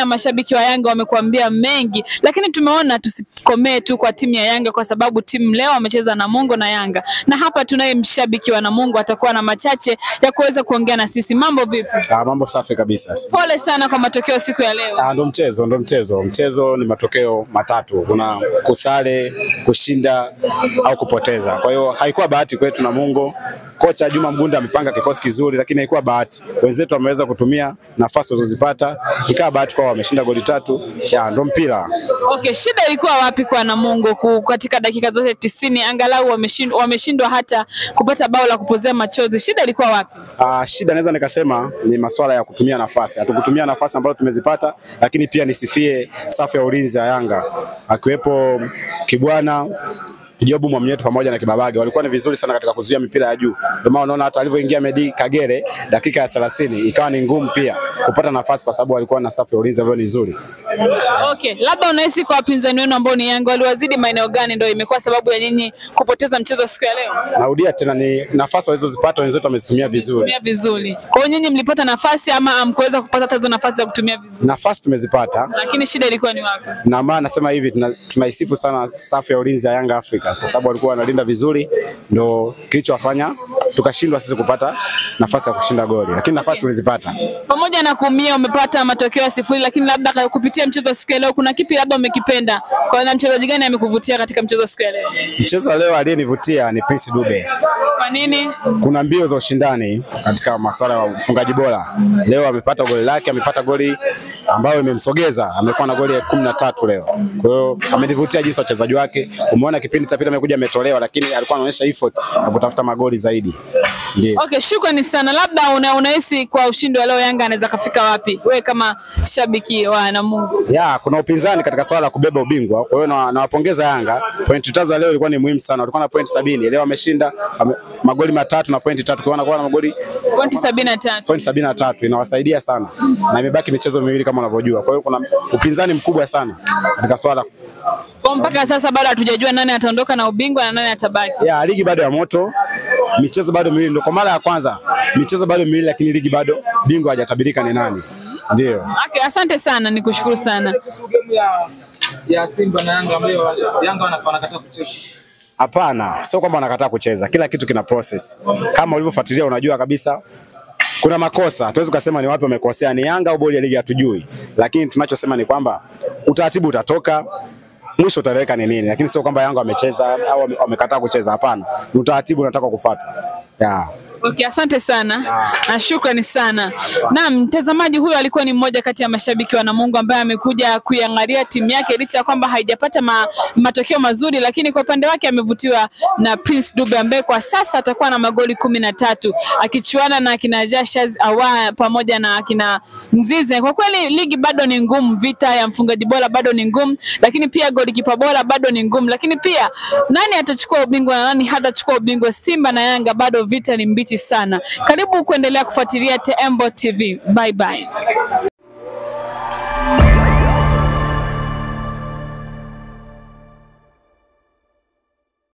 Mashabiki wa Yanga wamekuambia mengi, lakini tumeona tusikomee tu kwa timu ya Yanga kwa sababu timu leo wamecheza na Namungo na Yanga. Na hapa tunaye mshabiki wa Namungo, atakuwa na machache ya kuweza kuongea na sisi. Mambo vipi? Mambo safi kabisa. Pole sana kwa matokeo siku ya leo. Ndo mchezo. Mchezo ni matokeo matatu. Kuna kusale, kushinda au kupoteza. Kwa hiyo haikuwa bahati kwetu Namungo. Kocha Juma Mgunda amepanga kikosi kizuri, lakini haikuwa bahati. Wenzetu wameweza kutumia nafasi walizozipata, ikawa bahati kwa wameshinda goli 3. Ndo mpira. Okay, shida ilikuwa wapi kwa Namungo katika dakika zote 90 angalau wameshindwa hata kupata bao la kupozea machozi? Shida ilikuwa wapi? Shida naweza nikasema ni masuala ya kutumia nafasi. Hatukutumia nafasi ambazo tumezipata, lakini pia nisifie safu ya ulinzi ya Yanga. Akiwepo Kibwana, Jobu Mwamnyeto pamoja na Kibabage walikuwa ni vizuri sana katika kuzuia mipira ya juu. Ndio maana unaona hata alivyoingia Medi Kagere dakika ya 30 ikawa ni ngumu pia kupata nafasi kwa sababu walikuwa na safu ya ulinzi ambayo ni nzuri. Okay, labda unahisi kwa wapinzani wenu ambao ni Yanga waliwazidi maeneo gani ndio imekuwa sababu ya nyinyi kupoteza mchezo siku ya leo? Narudia tena, ni nafasi walizozipata wenzetu wamezitumia vizuri. Kwa hiyo nyinyi mlipata nafasi ama hamkuweza kupata hizo nafasi za kutumia vizuri? Nafasi tumezipata. Lakini shida ilikuwa ni wapi? Na maana nasema hivi, tunaisifu sana safu ya ulinzi ya Yanga Africa kwa sababu walikuwa wanalinda vizuri, ndio kilichowafanya tukashindwa sisi kupata nafasi ya kushinda goli, lakini nafasi tulizipata. Pamoja na kuumia umepata matokeo ya 0, lakini labda kupitia mchezo siku ya leo kuna kipi labda umekipenda? Kwa nini, mchezaji gani amekuvutia katika mchezo siku ya leo? Mchezo wa leo aliyenivutia ni Prince Dube. Kwa nini? Kuna mbio za ushindani katika masuala ya ufungaji bora. Leo amepata goli lake, amepata goli ambayo imemsogeza, amekuwa na goli ya 13 leo. Kwa hiyo amenivutia jinsi wachezaji wake. Umeona kipindi cha pili amekuja ametolewa, lakini alikuwa anaonyesha effort na kutafuta magoli zaidi. Ndiyo. Okay, shukrani sana. Labda unahisi kwa ushindi wa leo Yanga anaweza kafika wapi? Wewe kama shabiki wa Namungo. Kuna upinzani katika swala la kubeba ubingwa. Kwa hiyo nawapongeza Yanga. Pointi 3 leo ilikuwa ni muhimu sana. Walikuwa na pointi 70. Leo wameshinda magoli 3 na pointi 3. Kwa hiyo wanakuwa na magoli pointi 73. Pointi 73 inawasaidia sana. Na imebaki michezo miwili kama unavyojua. Kwa hiyo kuna upinzani mkubwa sana katika swala. Kwa mpaka sasa bado hatujajua nani ataondoka na ubingwa na nani atabaki. Ligi bado ya moto. Michezo bado miwili, ndio kwa mara ya kwanza. Michezo bado miwili lakini ligi bado, bingwa hajatabirika ni nani. Ndio. Okay, asante sana, nikushukuru sana. Ya Simba na Yanga ambayo Yanga wanakataa kucheza. Hapana, sio kwamba wanakataa kucheza. Kila kitu kina process. Kama ulivyofuatilia unajua kabisa kuna makosa. Tuwezi kusema ni wapi wamekosea, ni Yanga au bodi ya ligi hatujui. Lakini tunachosema ni kwamba utaratibu utatoka, mwisho utaweka ni nini, lakini sio kwamba Yanga wamecheza au wamekataa kucheza. Hapana, utaratibu unataka kufuatwa. Okay, asante sana. Na shukrani sana. Naam, mtazamaji huyo alikuwa ni mmoja kati ya mashabiki wa Namungo ambaye amekuja kuiangalia timu yake licha ya kwamba haijapata matokeo mazuri, lakini kwa upande wake amevutiwa na Prince Dube ambaye kwa sasa atakuwa na magoli 13 akichuana na kina Jashaz Awa pamoja na kina Mzize. Kwa kweli ligi bado ni ngumu, vita ya mfungaji bora bado ni ngumu, lakini pia golikipa bora bado ni ngumu, lakini pia nani atachukua ubingwa na nani hatachukua ubingwa? Simba na Yanga bado vita ni mbichi sana. Karibu kuendelea kufuatilia Tembo TV. Bye bye.